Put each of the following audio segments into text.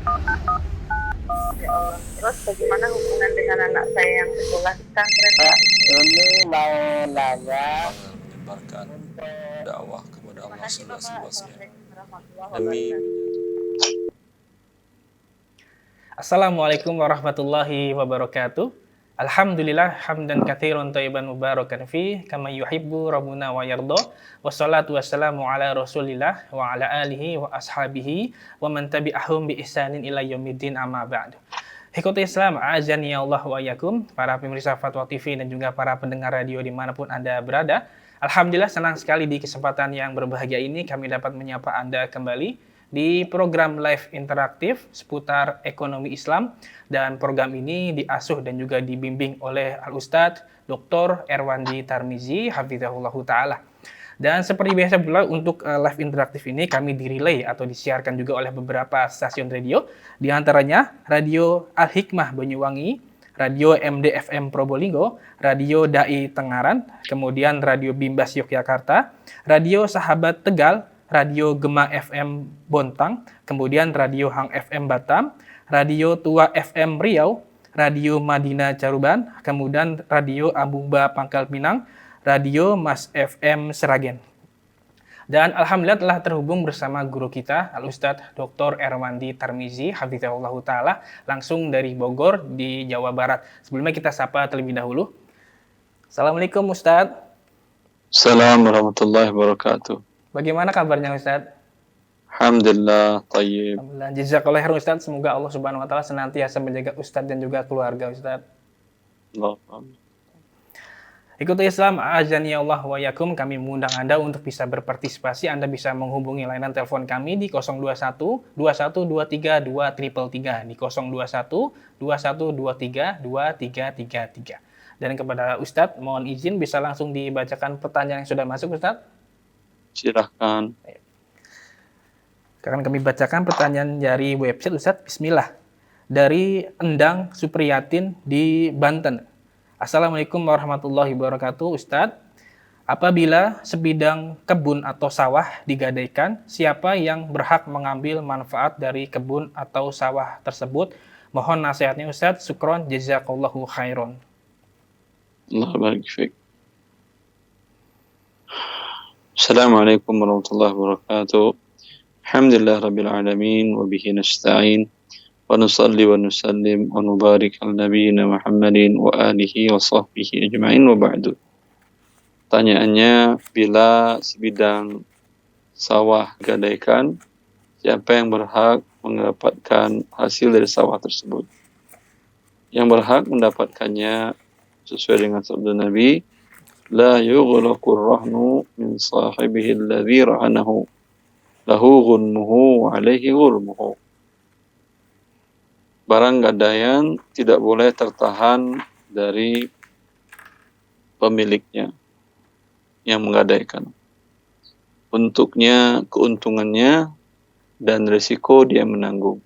Ya Allah. Terus bagaimana hubungan dengan anak saya yang sekolah di pesantren, Pak? Ini mau nanya menyebarkan dakwah kepada Terima Allah kasih, Bapak. seluas-luasnya Assalamualaikum warahmatullahi demi wabarakatuh. Assalamualaikum warahmatullahi wabarakatuh. Alhamdulillah hamdan katsiran thayyiban mubarakan fi kama yuhibbu rabbuna wa yarda. Wassalatu wassalamu ala Rasulillah wa ala alihi wa ashabihi wa man tabi'ahum bi ihsanin ila yaumiddin amma ba'du. Hikmatul Islam, azani ya Allah wa yakum, para pemirsa Fatwa TV dan juga para pendengar radio dimanapun Anda berada. Alhamdulillah senang sekali di kesempatan yang berbahagia ini kami dapat menyapa Anda kembali di program live interaktif seputar ekonomi Islam, dan program ini diasuh dan juga dibimbing oleh Al-Ustadz Dr. Erwandi Tarmizi hafizahullah ta'ala. Dan seperti biasa pula untuk live interaktif ini kami direlay atau disiarkan juga oleh beberapa stasiun radio, di antaranya Radio Al-Hikmah Banyuwangi, Radio MDFM Probolinggo, Radio Dai Tengaran, kemudian Radio Bimbas Yogyakarta, Radio Sahabat Tegal, Radio Gema FM Bontang, kemudian Radio Hang FM Batam, Radio Tua FM Riau, Radio Madinah Caruban, kemudian Radio Abuba Pangkal Pinang, Radio Mas FM Seragen. Dan alhamdulillah telah terhubung bersama guru kita, Al-Ustadz Dr. Erwandi Tarmizi hafizahullah ta'ala, langsung dari Bogor di Jawa Barat. Sebelumnya kita sapa terlebih dahulu. Assalamualaikum Ustadz. Assalamualaikum warahmatullahi wabarakatuh. Bagaimana kabarnya Ustadz? Alhamdulillah, tayyib. Alhamdulillah, jazakallah khairan Ustadz. Semoga Allah Subhanahu wa taala senantiasa menjaga Ustadz dan juga keluarga Ustadz. Allahumma. Ikuti Islam, azani Allah wa yakum. Kami mengundang Anda untuk bisa berpartisipasi. Anda bisa menghubungi layanan telepon kami di 021 2123 2333 di 021 2123 2333. Dan kepada Ustadz, mohon izin bisa langsung dibacakan pertanyaan yang sudah masuk Ustadz. Silahkan. Akan kami bacakan pertanyaan dari website Ustadz. Bismillah. Dari Endang Supriyatin di Banten. Assalamualaikum warahmatullahi wabarakatuh Ustadz. Apabila sebidang kebun atau sawah digadaikan, siapa yang berhak mengambil manfaat dari kebun atau sawah tersebut? Mohon nasihatnya Ustadz. Syukron jazakallahu khairon. Allah barik fiik. Assalamualaikum warahmatullahi wabarakatuh. Alhamdulillah rabbil alamin wa bihi nasta'in wa nusalli wa nusallim wa nubarik ala nabiyyina Muhammadin wa alihi wa sahbihi ajma'in wa ba'du. Pertanyaannya, bila sebidang sawah gadaikan, siapa yang berhak mendapatkan hasil dari sawah tersebut? Yang berhak mendapatkannya sesuai dengan sabda Nabi, la yughlaqur rahnu min sahibihi alladhi rahanahu lahu ghunmuhu wa alaihi ghurmuhu. Barang gadaian tidak boleh tertahan dari pemiliknya yang menggadaikan. Untuknya keuntungannya dan risiko dia menanggung.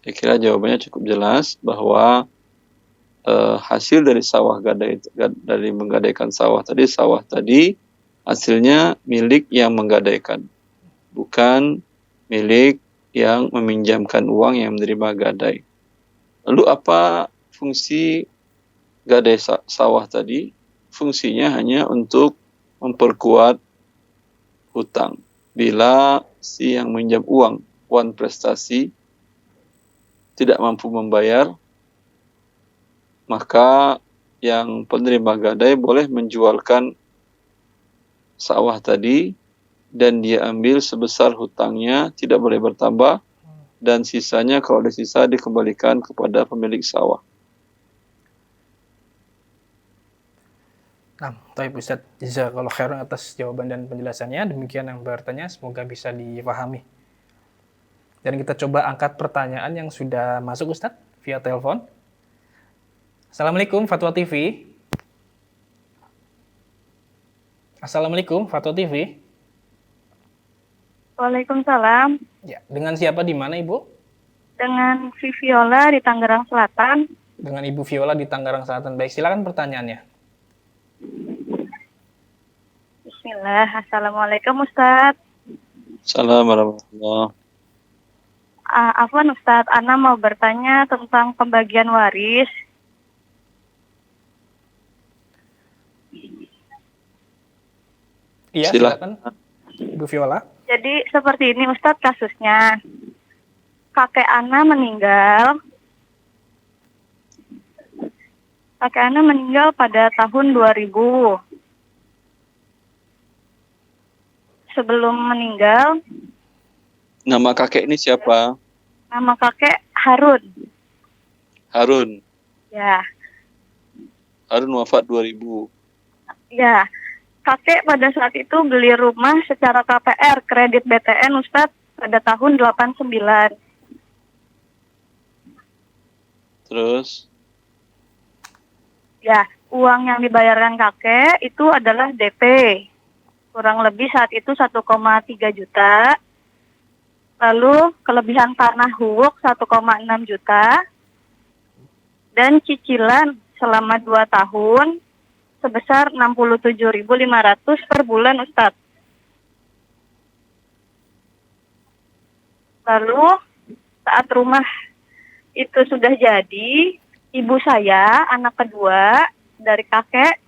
Saya kira jawabannya cukup jelas bahwa hasil dari dari menggadaikan sawah tadi hasilnya milik yang menggadaikan, bukan milik yang meminjamkan uang yang menerima gadai. Lalu apa fungsi gadai sawah tadi? Fungsinya hanya untuk memperkuat hutang. Bila si yang meminjam uang prestasi tidak mampu membayar, maka yang penerima gadai boleh menjualkan sawah tadi dan dia ambil sebesar hutangnya, tidak boleh bertambah, dan sisanya kalau ada sisa dikembalikan kepada pemilik sawah. Nah, baik Ustadz, jazakallahu khairan atas jawaban dan penjelasannya. Demikian yang bertanya, semoga bisa dipahami. Dan kita coba angkat pertanyaan yang sudah masuk Ustadz via telepon. Assalamualaikum Fatwa TV. Assalamualaikum Fatwa TV. Waalaikumsalam. Ya, dengan siapa di mana Ibu? Dengan Viviola di Tangerang Selatan. Dengan Ibu Viola di Tangerang Selatan. Baik, silakan pertanyaannya. Bismillah. Assalamualaikum Ustadz. Assalamualaikum warahmatullahi wabarakatuh. Afwan Ustadz, Ana mau bertanya tentang pembagian waris. Iya, Silakan. silakan Ibu Viola. Jadi seperti ini Ustadz kasusnya. Kakek Ana meninggal. Kakek Ana meninggal pada tahun 2000. Sebelum meninggal, Nama kakek ini siapa? nama kakek Harun. Harun. Ya, Harun wafat 2000. ya. Kakek pada saat itu beli rumah secara KPR, kredit BTN Ustadz, pada tahun 89. Terus Ya, uang yang dibayarkan kakek itu adalah DP. Kurang lebih saat itu 1,3 juta. Lalu kelebihan tanah huwuk 1,6 juta. Dan cicilan selama 2 tahun sebesar 67.500 per bulan Ustadz. Lalu saat rumah itu sudah jadi, ibu saya, anak kedua dari kakek,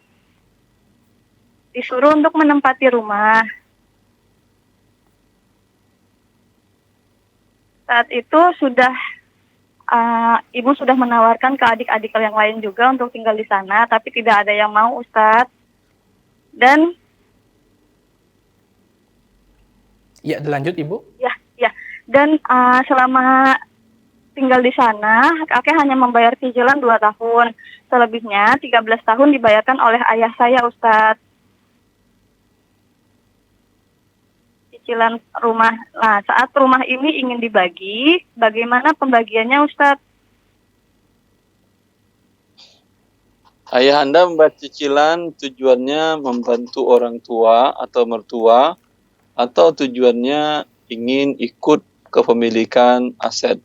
disuruh untuk menempati rumah. Saat itu ibu sudah menawarkan ke adik-adik yang lain juga untuk tinggal di sana, tapi tidak ada yang mau Ustadz. Dan Ya, dilanjut Ibu. ya, dan selama tinggal di sana, kakek hanya membayar cicilan 2 tahun. Selebihnya 13 tahun dibayarkan oleh ayah saya Ustadz. Cicilan rumah. Nah, saat rumah ini ingin dibagi, bagaimana pembagiannya Ustadz? ayah Anda membayar cicilan tujuannya membantu orang tua atau mertua, atau tujuannya ingin ikut kepemilikan aset?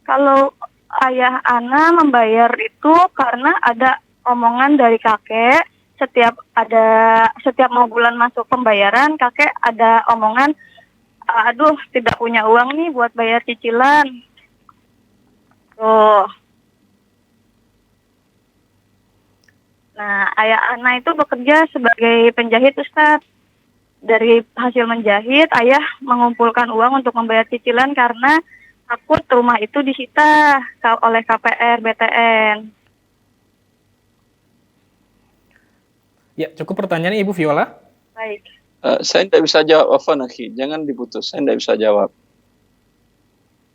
Kalau ayah Ana membayar itu karena ada omongan dari kakek, setiap mau bulan masuk pembayaran, kakek ada omongan, aduh tidak punya uang nih buat bayar cicilan. Tuh. Nah, ayah Ana itu bekerja sebagai penjahit Ustadz. Dari hasil menjahit, ayah mengumpulkan uang untuk membayar cicilan karena takut rumah itu disita oleh KPR BTN. Ya, cukup pertanyaannya Ibu Viola. Baik. Saya tidak bisa jawab, Afwan akhi. Jangan diputus. Saya tidak bisa jawab.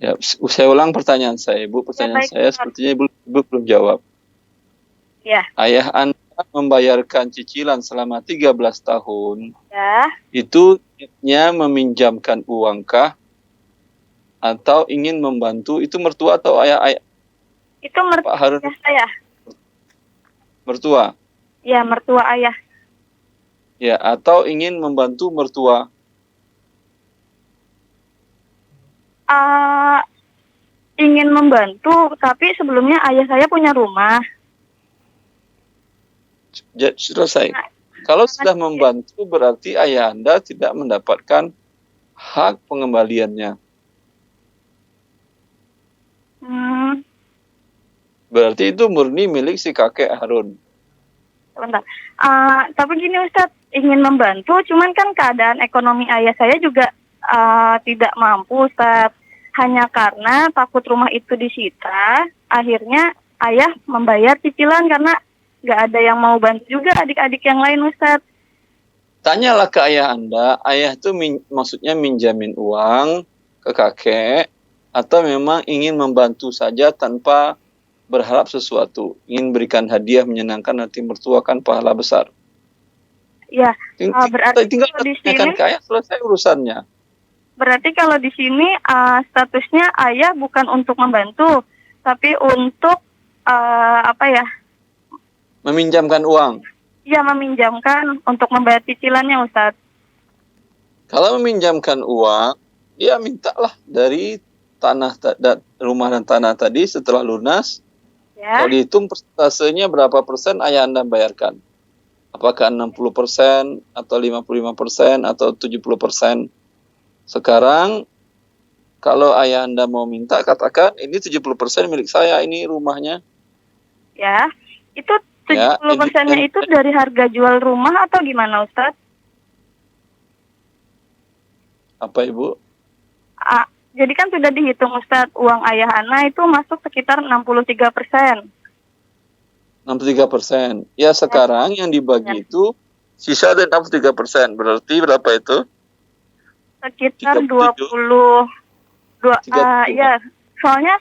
Ya, saya ulang pertanyaan saya, Ibu. Pertanyaan baik, saya Ustaz. sepertinya Ibu belum jawab. Ya, Ayah Anda membayarkan cicilan selama 13 tahun. ya. Itu niatnya meminjamkan uangkah atau ingin membantu? Itu mertua atau ayah Itu mertua Pak Harun? saya. Mertua. Ya, mertua ayah. Ya, atau ingin membantu mertua? Ingin membantu, tapi sebelumnya ayah saya punya rumah. Selesai. Kalau sudah membantu, berarti ayah Anda tidak mendapatkan hak pengembaliannya. Berarti itu murni milik si kakek Harun. Sebentar. Tapi gini Ustadz, ingin membantu, cuman kan keadaan ekonomi ayah saya juga tidak mampu Ustadz. Hanya karena takut rumah itu disita, akhirnya ayah membayar cicilan karena nggak ada yang mau bantu juga adik-adik yang lain Ustadz. Tanyalah ke ayah Anda, ayah itu maksudnya minjamin uang ke kakek, atau memang ingin membantu saja tanpa berharap sesuatu, ingin berikan hadiah menyenangkan hati mertua, kan pahala besar. Ya, berarti tinggal kalau di tanyakan sini, ke ayah, selesai urusannya. berarti kalau di sini statusnya ayah bukan untuk membantu, tapi untuk Meminjamkan uang. ya meminjamkan untuk membayar cicilannya Ustadz. Kalau meminjamkan uang, dia mintalah dari rumah dan tanah tadi setelah lunas. Ya. Kalau dihitung persentasenya berapa persen ayah Anda bayarkan? Apakah 60% atau 55% atau 70%? Sekarang Kalau ayah Anda mau minta, katakan ini 70% milik saya, ini rumahnya. Ya, itu Ya, 70%-nya itu dari harga jual rumah atau gimana Ustadz? Apa Ibu? Jadi kan sudah dihitung Ustadz, uang ayah Ana itu masuk sekitar 63%. 63%. Ya, sekarang yang dibagi itu sisa ada 63%. Berarti berapa itu? Sekitar 37. 22, ya. Soalnya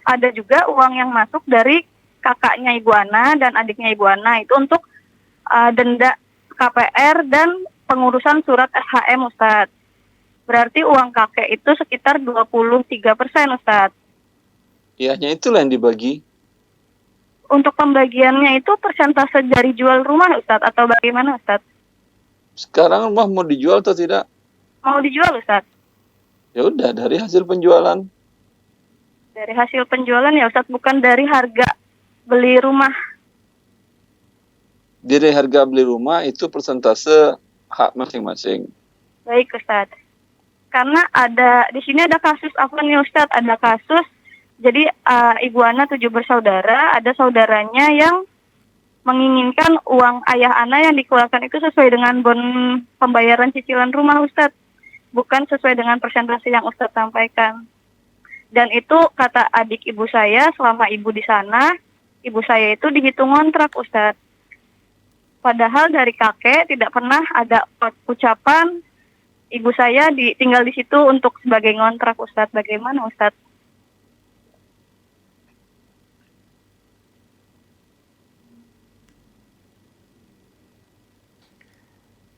ada juga uang yang masuk dari kakaknya Ibu Ana dan adiknya Ibu Ana itu untuk denda KPR dan pengurusan surat SHM Ustadz. Berarti uang kakek itu sekitar 23% Ustadz. Ya, hanya itulah yang dibagi. Untuk pembagiannya itu persentase dari jual rumah Ustadz atau bagaimana Ustadz? Sekarang rumah mau dijual atau tidak? Mau dijual Ustadz? Ya udah, dari hasil penjualan. Dari hasil penjualan ya Ustadz, bukan dari harga beli rumah. Dari harga beli rumah itu persentase hak masing-masing. Baik Ustadz. Karena di sini ada kasus apa nih Ustadz? Ada kasus, jadi Ibu Ana 7 bersaudara, ada saudaranya yang menginginkan uang ayah Ana yang dikeluarkan itu sesuai dengan bon pembayaran cicilan rumah Ustadz. Bukan sesuai dengan persentase yang Ustadz sampaikan. Dan itu kata adik ibu saya, selama ibu di sana, ibu saya itu dihitung kontrak Ustadz. Padahal dari kakek tidak pernah ada ucapan ibu saya tinggal di situ untuk sebagai ngontrak Ustadz. Bagaimana Ustadz?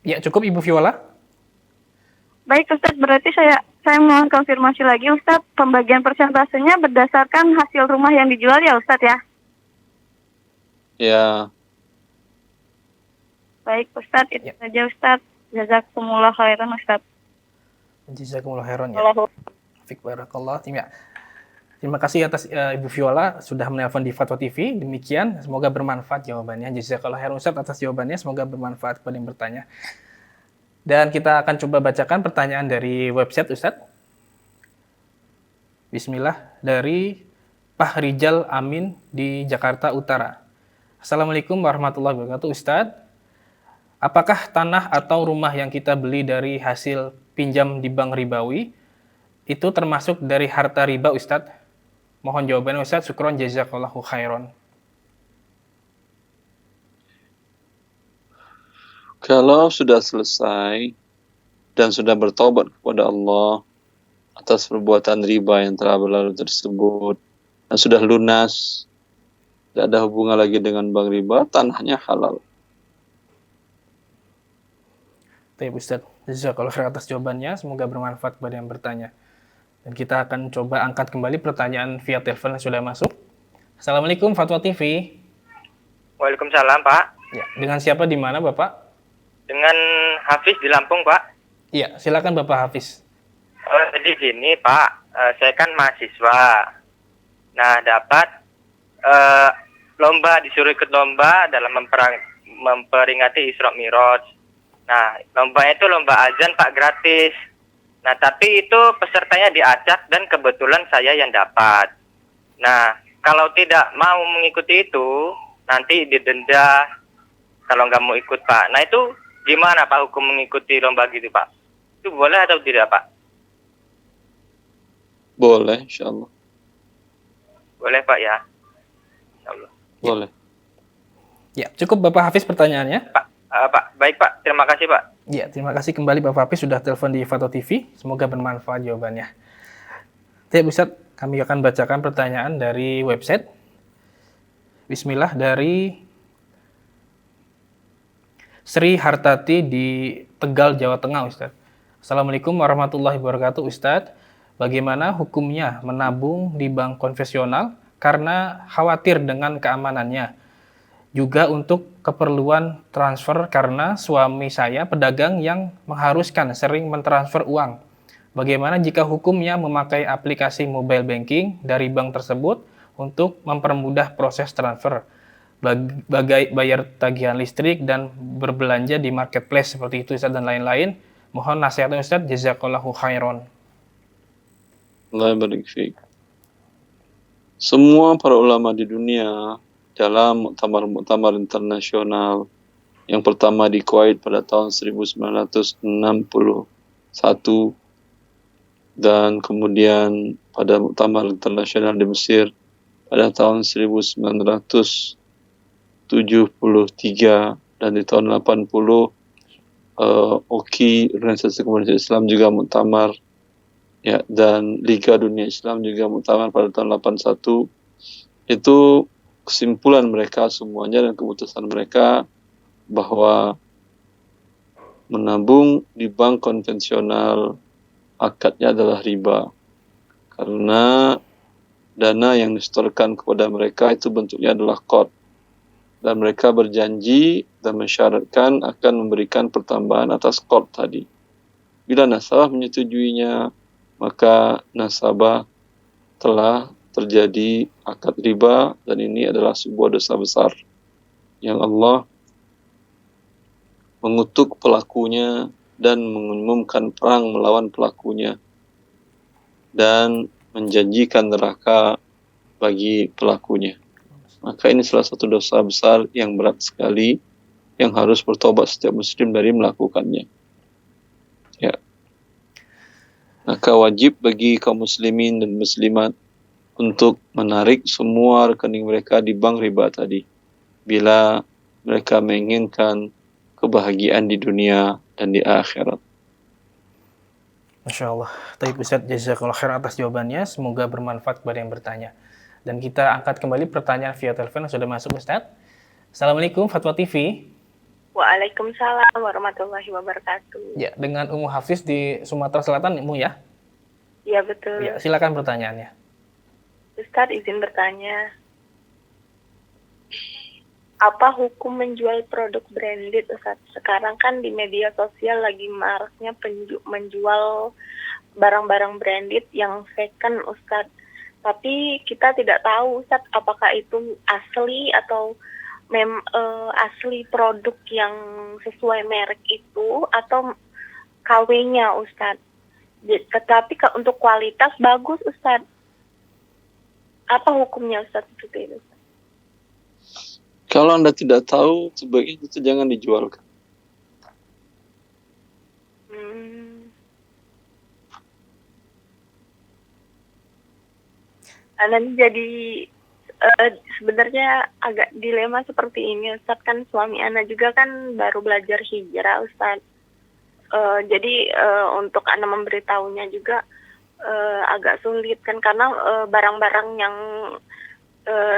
Ya, cukup Ibu Viola. Baik Ustadz, berarti saya mohon konfirmasi lagi Ustadz, pembagian persentasenya berdasarkan hasil rumah yang dijual ya Ustadz ya? Ya. Baik Ustadz, itu saja Ustadz. Jazakumullah khairan Ustadz. Jazakumullah khairan ya. Fik barakallah. Terima kasih atas Ibu Viola sudah menelpon di Fatwa TV. Demikian, semoga bermanfaat jawabannya. Jazakallah khairan Ustadz atas jawabannya, semoga bermanfaat kepada yang bertanya. Dan kita akan coba bacakan pertanyaan dari website Ustadz. Bismillah, dari Pak Rijal Amin di Jakarta Utara. Assalamualaikum warahmatullahi wabarakatuh Ustadz. Apakah tanah atau rumah yang kita beli dari hasil pinjam di bank ribawi itu termasuk dari harta riba Ustadz? Mohon jawabannya Ustadz. Syukron jazakallahu khairan. Kalau sudah selesai dan sudah bertobat kepada Allah atas perbuatan riba yang telah berlalu tersebut dan sudah lunas, tidak ada hubungan lagi dengan bank riba, tanahnya halal. Baik Ustadz, jazakallahu khairan atas jawabannya, semoga bermanfaat kepada yang bertanya. Dan kita akan coba angkat kembali pertanyaan via telepon yang sudah masuk. Assalamualaikum Fatwa TV. Waalaikumsalam Pak. Ya, dengan siapa di mana Bapak? Dengan Hafiz di Lampung Pak. Iya, silakan Bapak Hafiz. Jadi gini Pak, saya kan mahasiswa. Nah dapat lomba, disuruh ikut lomba dalam memperingati Isra Mi'raj. Nah lomba itu lomba azan Pak, gratis. Nah tapi itu pesertanya diacak dan kebetulan saya yang dapat. Nah kalau tidak mau mengikuti itu nanti didenda kalau nggak mau ikut Pak. Nah itu gimana Pak hukum mengikuti lomba gitu Pak? Itu boleh atau tidak Pak? Boleh, insya Allah. Boleh Pak ya? Insya Allah. Boleh. Ya, cukup Bapak Hafiz pertanyaannya. Pak, baik Pak, terima kasih Pak. Ya, terima kasih kembali Bapak Hafiz sudah telepon di Fatwa TV. Semoga bermanfaat jawabannya. Baik Ustadz, kami akan bacakan pertanyaan dari website. Bismillah, dari Sri Hartati di Tegal, Jawa Tengah, Ustadz. Assalamualaikum warahmatullahi wabarakatuh, Ustadz. Bagaimana hukumnya menabung di bank konvensional karena khawatir dengan keamanannya? Juga untuk keperluan transfer karena suami saya pedagang yang mengharuskan sering mentransfer uang. Bagaimana jika hukumnya memakai aplikasi mobile banking dari bank tersebut untuk mempermudah proses transfer? Bayar tagihan listrik dan berbelanja di marketplace seperti itu Ustaz dan lain-lain. Mohon nasihatnya Ustaz, jazakallahu khairan. Allah barik fiik. Semua para ulama di dunia dalam muktamar-muktamar internasional yang pertama di Kuwait pada tahun 1961 dan kemudian pada muktamar internasional di Mesir pada tahun 1973 dan di tahun 80 OKI, Organisasi Komunitas Islam juga muktamar, ya, dan Liga Dunia Islam juga muktamar pada tahun 81. Itu kesimpulan mereka semuanya dan keputusan mereka bahwa menabung di bank konvensional akadnya adalah riba, karena dana yang disetorkan kepada mereka itu bentuknya adalah qard, dan mereka berjanji dan mensyaratkan akan memberikan pertambahan atas qard tadi. Bila nasabah menyetujuinya, maka nasabah telah terjadi akad riba, dan ini adalah sebuah dosa besar yang Allah mengutuk pelakunya dan mengumumkan perang melawan pelakunya dan menjanjikan neraka bagi pelakunya. Maka ini salah satu dosa besar yang berat sekali yang harus bertobat setiap muslim dari melakukannya. Ya. Maka wajib bagi kaum muslimin dan muslimat untuk menarik semua rekening mereka di bank riba tadi bila mereka menginginkan kebahagiaan di dunia dan di akhirat. Masya Allah. Taib Ustaz, jazakallah khair atas jawabannya. Semoga bermanfaat kepada yang bertanya. Dan kita angkat kembali pertanyaan via telepon yang sudah masuk, Ustaz. Assalamualaikum, Fatwa TV. Waalaikumsalam warahmatullahi wabarakatuh. Ya, dengan Umu Hafiz di Sumatera Selatan, Umu ya? Iya betul. Ya, silakan pertanyaannya. Ustadz izin bertanya. Apa hukum menjual produk branded, Ustadz? Sekarang kan di media sosial lagi maraknya menjual barang-barang branded yang second, Ustadz. Tapi kita tidak tahu, Ustadz, apakah itu asli atau asli produk yang sesuai merek itu atau KW-nya, Ustadz. Tetapi untuk kualitas bagus, Ustadz. Apa hukumnya, Ustadz, itu? Kalau Anda tidak tahu, sebaiknya itu jangan dijualkan. Dan jadi sebenarnya agak dilema seperti ini, Ustadz. Kan suami Ana juga kan baru belajar hijrah, Ustadz. Jadi untuk Ana memberitahunya juga agak sulit kan, karena barang-barang yang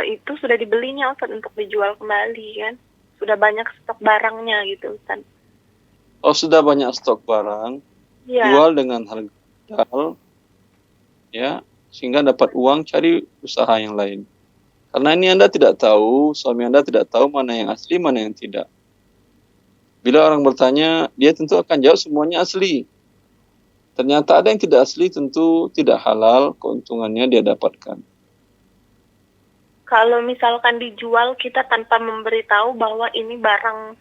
itu sudah dibelinya, Ustadz, untuk dijual kembali kan. Sudah banyak stok barangnya gitu, Ustadz. Oh, sudah banyak stok barang, Ya. Jual dengan harga ideal, ya, sehingga dapat uang, cari usaha yang lain. Karena ini Anda tidak tahu, suami Anda tidak tahu mana yang asli, mana yang tidak. Bila orang bertanya, dia tentu akan jawab semuanya asli. Ternyata ada yang tidak asli, tentu tidak halal, keuntungannya dia dapatkan. Kalau misalkan dijual, kita tanpa memberitahu bahwa ini barang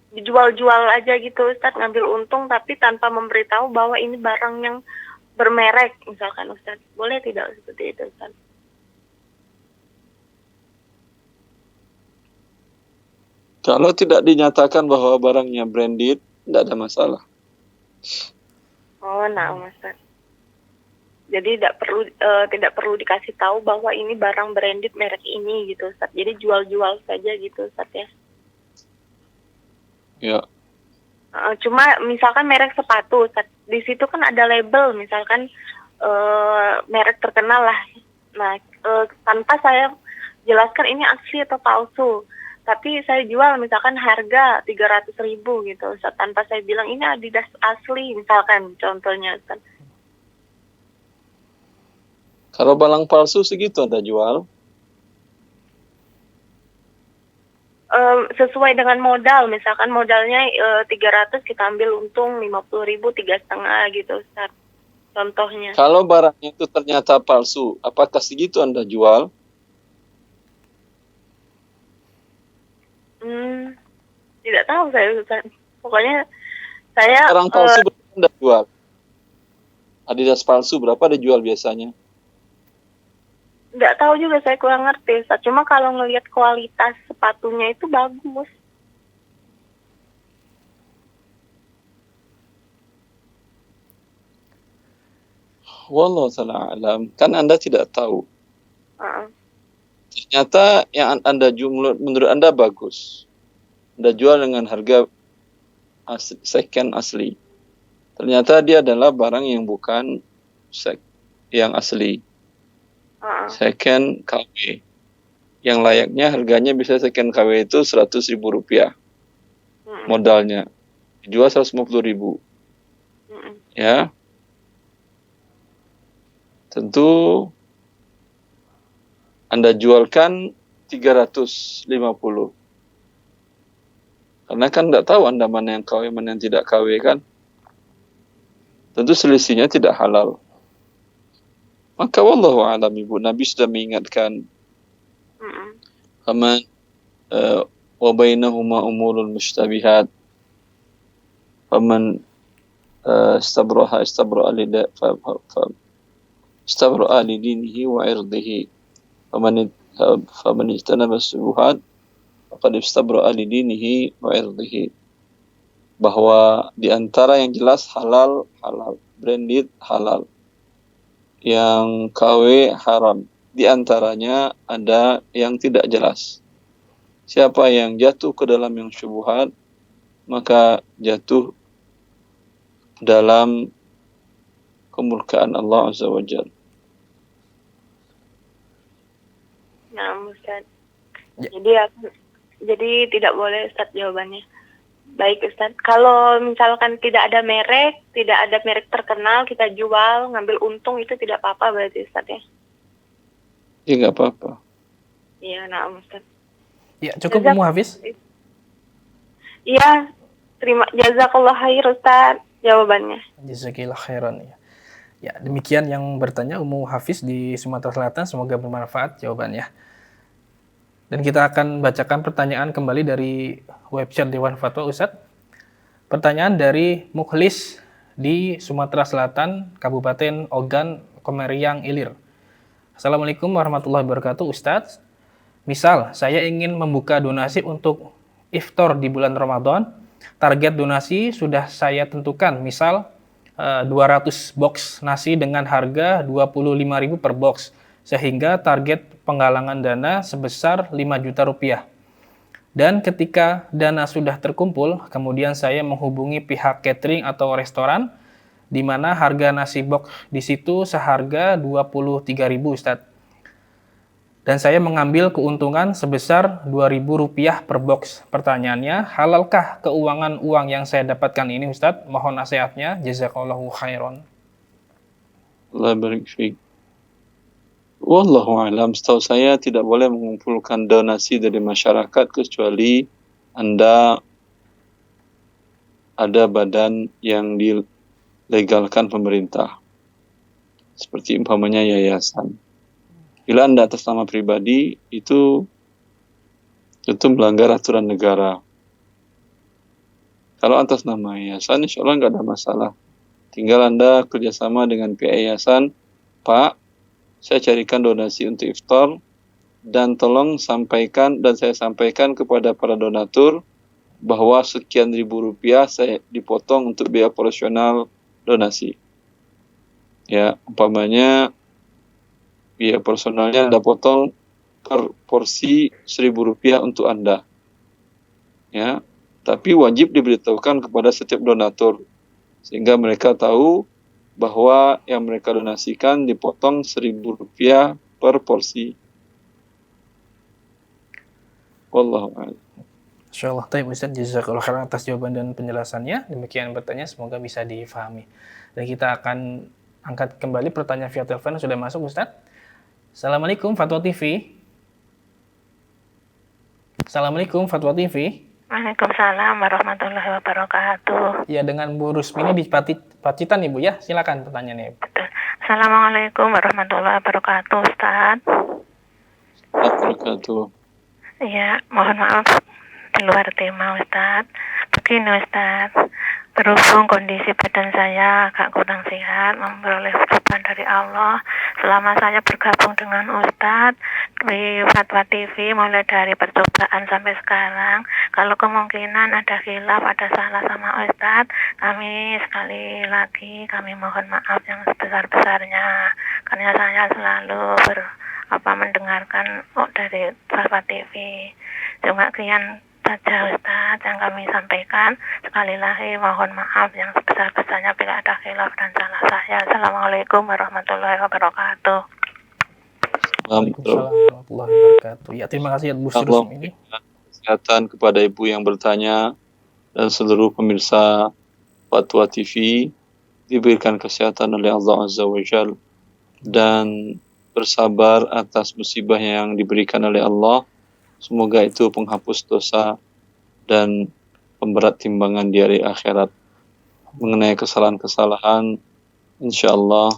dijual-jual aja gitu, Ustadz, ngambil untung tapi tanpa memberitahu bahwa ini barang yang bermerek, misalkan, Ustadz. Boleh tidak seperti itu, Ustadz? Kalau tidak dinyatakan bahwa barangnya branded, tidak ada masalah. Oh, nah, Ustadz. Jadi tidak perlu dikasih tahu bahwa ini barang branded merek ini gitu, Ustadz. Jadi jual-jual saja gitu, Ustadz, ya. Ya. Cuma misalkan merek sepatu, Ustadz, di situ kan ada label, misalkan merek terkenal lah. Nah, tanpa saya jelaskan ini asli atau palsu, tapi saya jual misalkan harga 300.000 gitu, Ustadz, tanpa saya bilang ini Adidas asli, misalkan contohnya, Ustadz. Kalau barang palsu segitu Anda jual? Sesuai dengan modal, misalkan modalnya 300, kita ambil untung 50.000, 3,5 gitu, Ustaz. Contohnya. Kalau barangnya itu ternyata palsu, apakah segitu Anda jual? Tidak tahu saya, Ustaz. Pokoknya saya Barang palsu berarti Anda jual. Adidas palsu berapa dijual biasanya? Nggak tahu juga, saya kurang ngerti Ustaz. Cuma kalau ngelihat kualitas sepatunya itu bagus. Wallahu ta'ala alam. Kan Anda tidak tahu. Heeh. Ternyata yang Anda jual menurut Anda bagus. Anda jual dengan harga second asli. Ternyata dia adalah barang yang bukan yang asli. Second KW. Yang layaknya harganya bisa second KW itu 100.000 rupiah. Modalnya. Dijual 150.000. Ya. Tentu Anda jualkan 350. Karena kan tidak tahu Anda mana yang KW, mana yang tidak KW kan. Tentu selisihnya tidak halal. Maka wallahu a'lam, Ibu, Nabi sudah mengingatkan. Faman wa bainahuma umurul mushtabihat. Faman istabra'a li dinihi wa irdihi. Faman ijtanaba as-subuhat faqad istabra'a li dinihi wa irdihi. Bahwa di antara yang jelas halal, branded halal. Yang KW haram. Di antaranya ada yang tidak jelas. Siapa yang jatuh ke dalam yang syubhat, maka jatuh dalam kemurkaan Allah Azza wa Jalla. Nah, Ustaz. Ya. Jadi tidak boleh Ustaz jawabannya. Baik Ustaz, kalau misalkan tidak ada merek terkenal, kita jual, ngambil untung, itu tidak apa-apa berarti Ustaz ya? Ya nggak apa-apa. Iya, nah Ustaz. Ya, cukup Ummu Hafiz. Iya, jazakallah khair Ustaz jawabannya. Jazakillah khairan ya. Ya, demikian yang bertanya Ummu Hafiz di Sumatera Selatan, semoga bermanfaat jawabannya. Dan kita akan bacakan pertanyaan kembali dari website Dewan Fatwa Ustadz. Pertanyaan dari Mukhlis di Sumatera Selatan, Kabupaten Ogan, Komeriang, Ilir. Assalamualaikum warahmatullahi wabarakatuh Ustadz. Misal, saya ingin membuka donasi untuk iftar di bulan Ramadan. Target donasi sudah saya tentukan, misal 200 box nasi dengan harga 25.000 per box. Sehingga target penggalangan dana sebesar 5 juta rupiah. Dan ketika dana sudah terkumpul, kemudian saya menghubungi pihak catering atau restoran, di mana harga nasi box di situ seharga 23.000 Ustadz. Dan saya mengambil keuntungan sebesar 2.000 rupiah per box. Pertanyaannya, halalkah keuangan uang yang saya dapatkan ini Ustadz? Mohon nasihatnya, jazakallahu khairan. Allah barik fiik. Wallahu a'lam, setahu saya tidak boleh mengumpulkan donasi dari masyarakat kecuali Anda ada badan yang dilegalkan pemerintah. Seperti umpamanya yayasan. Bila Anda atas nama pribadi, itu melanggar aturan negara. Kalau atas nama yayasan, insya Allah nggak ada masalah. Tinggal Anda kerjasama dengan pihak yayasan, Pak, saya carikan donasi untuk iftar dan tolong saya sampaikan kepada para donatur bahwa sekian ribu rupiah saya dipotong untuk biaya operasional donasi. Ya, umpamanya biaya operasionalnya Anda potong per porsi 1.000 rupiah untuk Anda. Ya, tapi wajib diberitahukan kepada setiap donatur sehingga mereka tahu bahwa yang mereka donasikan dipotong 1.000 rupiah per porsi. Wallahu a'lam. Insyaallah, taib Ustaz, jazakallahu khairan atas jawaban dan penjelasannya. Demikian bertanya, semoga bisa difahami. Dan kita akan angkat kembali pertanyaan via telepon yang sudah masuk Ustaz. Assalamualaikum Fatwa TV. Assalamualaikum Fatwa TV. Waalaikumsalam warahmatullahi wabarakatuh. Ya, dengan Bu Rusmini di Pacitan Ibu ya. Silakan pertanyaannya. Assalamualaikum warahmatullahi wabarakatuh Ustaz. Wabarakatuh. Ya, mohon maaf di luar tema Ustaz. Begini Ustaz, Berhubung kondisi badan saya agak kurang sehat, memperoleh ucapan dari Allah. Selama saya bergabung dengan Ustadz di Fatwa TV, mulai dari percobaan sampai sekarang, kalau kemungkinan ada khilaf, ada salah sama Ustadz, kami sekali lagi kami mohon maaf yang sebesar-besarnya, karena saya selalu mendengarkan dari Fatwa TV. Cuma kian saja Ustadz yang kami sampaikan. Sekali lagi mohon maaf yang sebesar-besarnya bila ada khilaf dan salah saya. Assalamualaikum warahmatullahi wabarakatuh. Waalaikumsalam warahmatullahi wabarakatuh. Ya, terima kasih Bu Sri Allah Rusmini. kesehatan kepada ibu yang bertanya dan seluruh pemirsa Fatwa TV, diberikan kesehatan oleh Allah Azza wa Jal dan bersabar atas musibah yang diberikan oleh Allah. Semoga itu penghapus dosa dan pemberat timbangan di hari akhirat. Mengenai kesalahan-kesalahan, insyaallah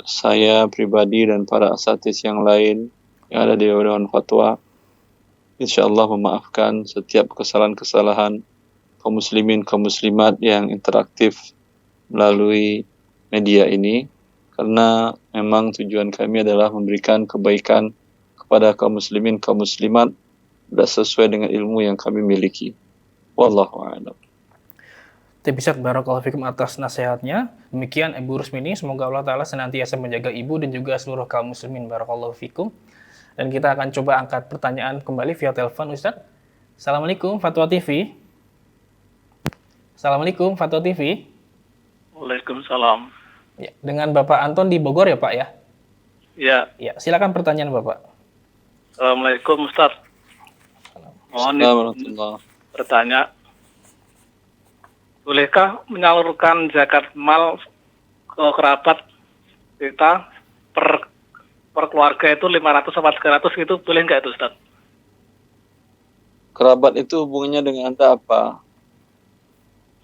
saya pribadi dan para asatidz yang lain yang ada di Dewan Fatwa, insyaallah memaafkan setiap kesalahan-kesalahan kaum muslimin, kaum muslimat yang interaktif melalui media ini, karena memang tujuan kami adalah memberikan kebaikan kepada kaum muslimin, kaum muslimat sesuai dengan ilmu yang kami miliki. Wallahu a'lam. Bisa barakallahu fikum atas nasihatnya. Demikian Ibu Rusmini, semoga Allah Ta'ala senantiasa menjaga ibu dan juga seluruh kaum muslimin, barakallahu fikum. Dan kita akan coba angkat pertanyaan kembali via telepon, Ustaz. Assalamualaikum Fatwa TV. Assalamualaikum Fatwa TV. Waalaikumsalam. Ya, dengan Bapak Anton di Bogor ya Pak ya? Ya, Ya, silakan pertanyaan Bapak. Assalamualaikum Ustaz. Mohon bertanya, bolehkah menyalurkan zakat mal ke kerabat kita per keluarga itu 500 sampai 300 gitu, boleh nggak itu Ustaz? Kerabat itu hubungannya dengan Anda apa?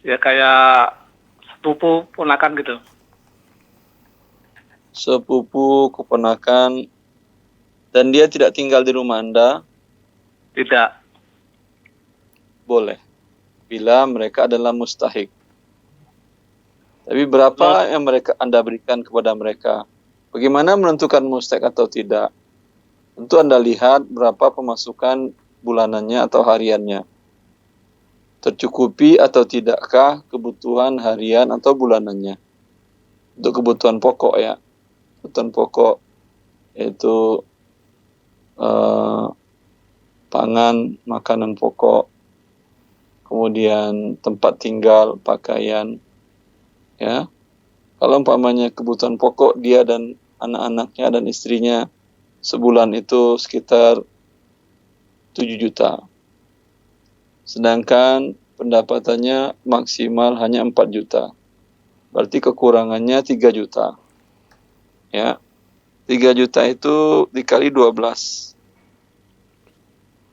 Ya kayak sepupu, ponakan gitu. Sepupu, keponakan, dan dia tidak tinggal di rumah Anda? Tidak. Boleh, bila mereka adalah mustahik. Tapi berapa yang Anda berikan kepada mereka? Bagaimana menentukan mustahik atau tidak? Tentu Anda lihat berapa pemasukan bulanannya atau hariannya. Tercukupi atau tidakkah kebutuhan harian atau bulanannya? Untuk kebutuhan pokok ya. Kebutuhan pokok yaitu pangan, makanan pokok, kemudian tempat tinggal, pakaian, ya. Kalau umpamanya kebutuhan pokok dia dan anak-anaknya dan istrinya sebulan itu sekitar 7 juta. Sedangkan pendapatannya maksimal hanya 4 juta. Berarti kekurangannya 3 juta. Ya. 3 juta itu dikali 12.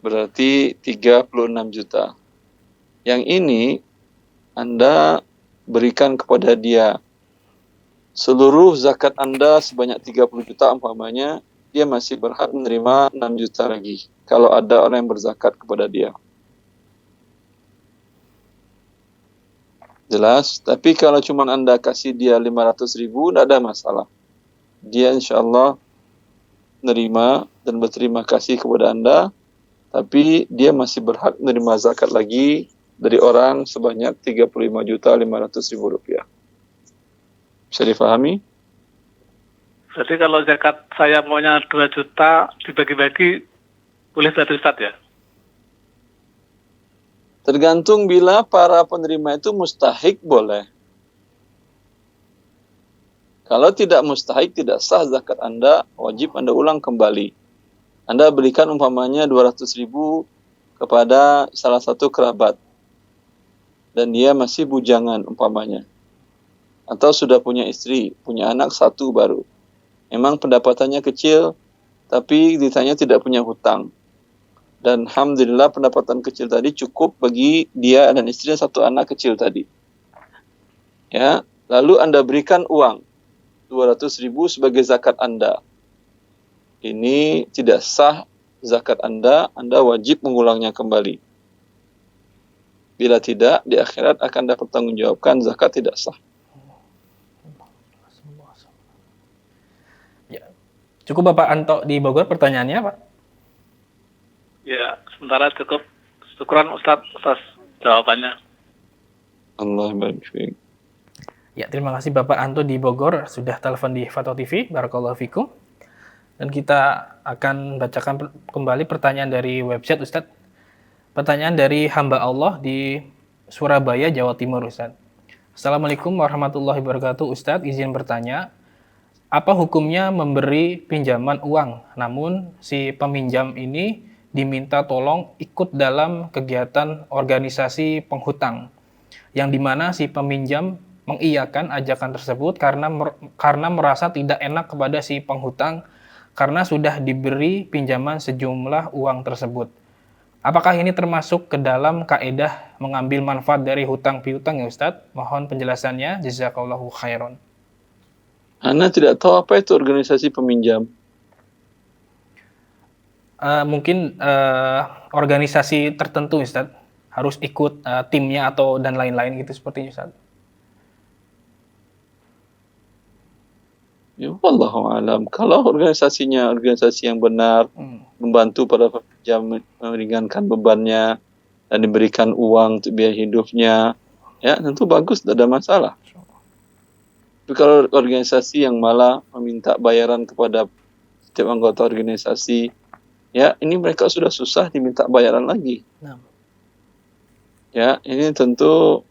Berarti 36 juta. Yang ini Anda berikan kepada dia. Seluruh zakat Anda sebanyak 30 juta umpamanya, dia masih berhak menerima 6 juta lagi. Kalau ada orang yang berzakat kepada dia. Jelas? Tapi kalau cuma Anda kasih dia 500.000, tidak ada masalah. Dia insya Allah menerima dan berterima kasih kepada Anda. Tapi dia masih berhak menerima zakat lagi dari orang sebanyak 35.500.000 rupiah. Bisa difahami? Jadi kalau zakat saya maunya 2 juta dibagi-bagi, boleh berarti Ustaz ya? Tergantung bila para penerima itu mustahik boleh. Kalau tidak mustahik, tidak sah zakat Anda, wajib Anda ulang kembali. Anda berikan umpamanya 200.000 kepada salah satu kerabat. Dan dia masih bujangan umpamanya. Atau sudah punya istri, punya anak satu baru. Memang pendapatannya kecil, tapi ditanya tidak punya hutang. Dan alhamdulillah pendapatan kecil tadi cukup bagi dia dan istrinya satu anak kecil tadi. Ya, lalu Anda berikan uang 200.000 sebagai zakat Anda. Ini tidak sah zakat Anda wajib mengulangnya kembali. Bila tidak, di akhirat akan dapat pertanggungjawabkan zakat tidak sah. Ya. Cukup Bapak Anto di Bogor pertanyaannya, Pak? Ya, sementara cukup. Syukuran Ustadz atas jawabannya. Allah barik fiik. Ya, terima kasih Bapak Anto di Bogor sudah telepon di Fatwa TV. Barakallahu fikum. Dan kita akan bacakan kembali pertanyaan dari website Ustadz. Pertanyaan dari hamba Allah di Surabaya, Jawa Timur, Ustadz. Assalamualaikum warahmatullahi wabarakatuh. Ustadz, izin bertanya, apa hukumnya memberi pinjaman uang, namun si peminjam ini diminta tolong ikut dalam kegiatan organisasi penghutang, yang dimana si peminjam mengiyakan ajakan tersebut karena merasa tidak enak kepada si penghutang karena sudah diberi pinjaman sejumlah uang tersebut. Apakah ini termasuk ke dalam kaedah mengambil manfaat dari hutang piutang ya Ustadz? Mohon penjelasannya. Jazakallahu khairan. Ana tidak tahu apa itu organisasi peminjam. Mungkin organisasi tertentu Ustadz. Harus ikut timnya atau dan lain-lain gitu seperti itu Ustadz. Ya, wallahu alam. Kalau organisasinya organisasi yang benar, membantu para peminjam meringankan bebannya dan diberikan uang untuk biaya hidupnya, ya tentu bagus, tidak ada masalah. Tapi kalau organisasi yang malah meminta bayaran kepada setiap anggota organisasi, ya ini mereka sudah susah diminta bayaran lagi. Ya, ini tentu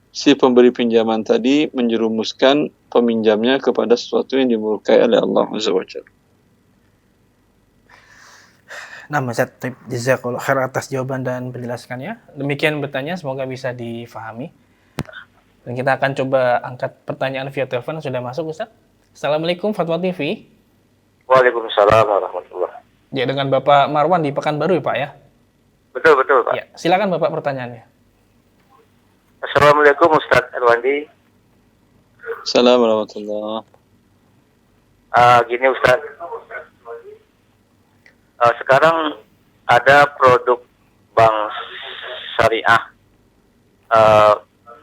si pemberi pinjaman tadi menjerumuskan peminjamnya kepada sesuatu yang dimurkai oleh Allah Azza wa Jalla. Nah, Ustaz, jazakallahu khair atas jawaban dan penjelasannya. Demikian bertanya, semoga bisa difahami. Dan kita akan coba angkat pertanyaan via telepon yang sudah masuk, Ustaz. Assalamualaikum Fatwa TV. Waalaikumsalam warahmatullahi. Ya, dengan Bapak Marwan di Pekanbaru ya, Pak ya? Betul, Pak. Ya, silakan Bapak pertanyaannya. Assalamualaikum Ustadz Erwandi. Assalamualaikum warahmatullahi. Gini Ustadz, sekarang ada produk bank syariah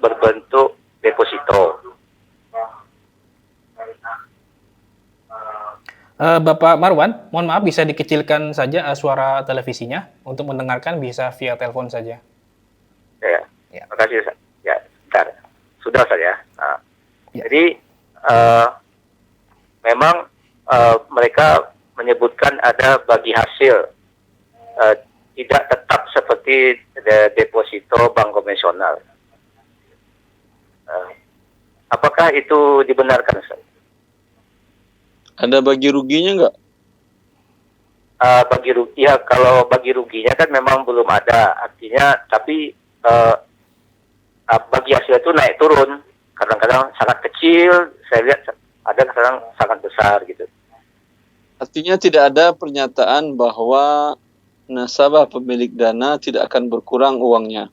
berbentuk deposito. Bapak Marwan, mohon maaf bisa dikecilkan saja suara televisinya untuk mendengarkan, bisa via telepon saja. Ya. Makasih Ustadz. Ya, bentar. Sudah Ustadz ya. Nah, ya. Jadi memang mereka menyebutkan ada bagi hasil tidak tetap seperti deposito bank konvensional. Apakah itu dibenarkan Ustaz? Ada bagi ruginya nggak? Bagi rugi ya, kalau bagi ruginya kan memang belum ada, artinya tapi bagi hasil itu naik turun, kadang-kadang sangat kecil, saya lihat ada kadang sangat besar gitu. Artinya tidak ada pernyataan bahwa nasabah pemilik dana tidak akan berkurang uangnya.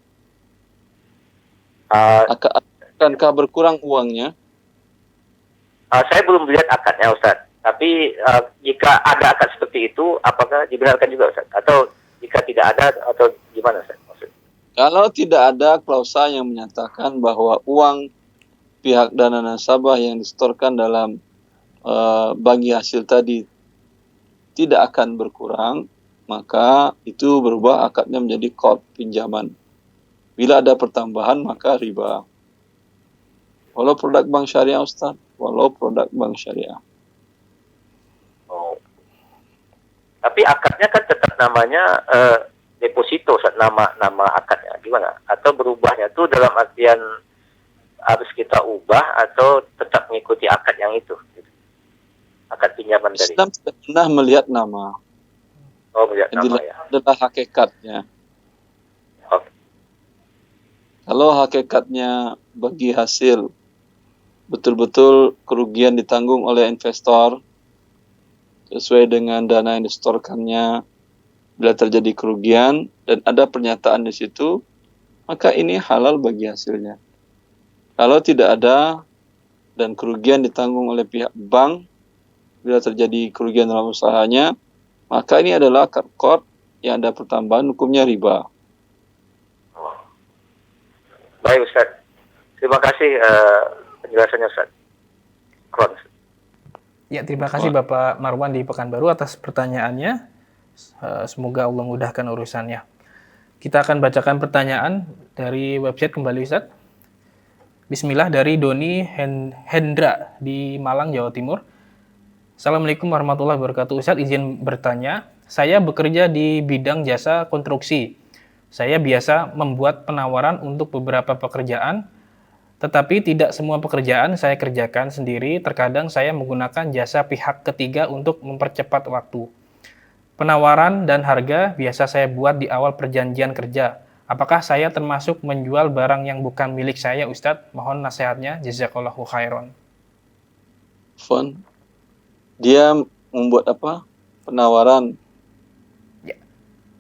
Akankah berkurang uangnya? Saya belum melihat akadnya Ustaz, tapi jika ada akad seperti itu, apakah dibenarkan juga Ustaz? Atau jika tidak ada, atau gimana Ustaz? Kalau tidak ada klausa yang menyatakan bahwa uang pihak dana nasabah yang disetorkan dalam bagi hasil tadi tidak akan berkurang, maka itu berubah akadnya menjadi qard pinjaman. Bila ada pertambahan maka riba. Walau produk bank syariah Ustaz, walau produk bank syariah. Oh. Tapi akadnya kan tetap namanya deposito, nama akadnya gimana? Atau berubahnya tuh dalam artian harus kita ubah atau tetap mengikuti akad yang itu? Gitu. Akad pinjaman tadi. Islam tidak pernah melihat nama. Oh, melihat nama ya. Adalah hakikatnya. Oke. Kalau hakikatnya bagi hasil betul-betul kerugian ditanggung oleh investor sesuai dengan dana yang disetorkannya. Bila terjadi kerugian dan ada pernyataan di situ, maka ini halal bagi hasilnya. Kalau tidak ada dan kerugian ditanggung oleh pihak bank, bila terjadi kerugian dalam usahanya, maka ini adalah qard yang ada pertambahan, hukumnya riba. Baik Ustaz. Terima kasih penjelasannya Ustaz. Afwan. Ya, terima kasih Bapak Marwan di Pekanbaru atas pertanyaannya. Semoga Allah mudahkan urusannya. Kita akan bacakan pertanyaan dari website kembali Ustaz. Bismillah, dari Doni Hendra di Malang, Jawa Timur. Assalamualaikum warahmatullahi wabarakatuh. Ustaz, izin bertanya. Saya bekerja di bidang jasa konstruksi. Saya biasa membuat penawaran untuk beberapa pekerjaan, tetapi tidak semua pekerjaan saya kerjakan sendiri. Terkadang saya menggunakan jasa pihak ketiga untuk mempercepat waktu. Penawaran dan harga biasa saya buat di awal perjanjian kerja. Apakah saya termasuk menjual barang yang bukan milik saya, Ustadz? Mohon nasihatnya. Jazakallahu khairan. Fon, dia membuat apa? Penawaran.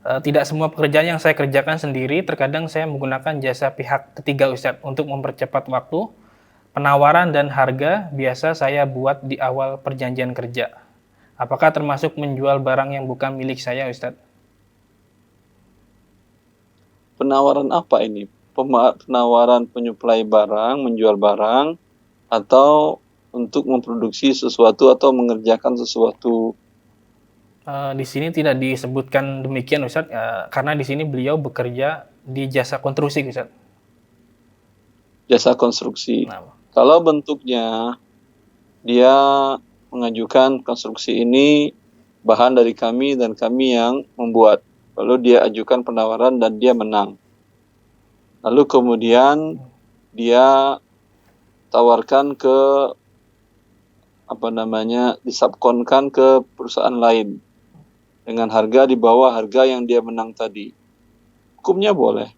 Tidak semua pekerjaan yang saya kerjakan sendiri. Terkadang saya menggunakan jasa pihak ketiga, Ustadz, untuk mempercepat waktu. Penawaran dan harga biasa saya buat di awal perjanjian kerja. Apakah termasuk menjual barang yang bukan milik saya, Ustadz? Penawaran apa ini? Penawaran penyuplai barang, menjual barang, atau untuk memproduksi sesuatu atau mengerjakan sesuatu? Di sini tidak disebutkan demikian, Ustadz, karena di sini beliau bekerja di jasa konstruksi, Ustadz. Jasa konstruksi. Nah, Kalau bentuknya dia mengajukan konstruksi ini bahan dari kami dan kami yang membuat. Lalu dia ajukan penawaran dan dia menang. Lalu kemudian dia tawarkan ke disubkonkan ke perusahaan lain dengan harga di bawah harga yang dia menang tadi. Hukumnya boleh.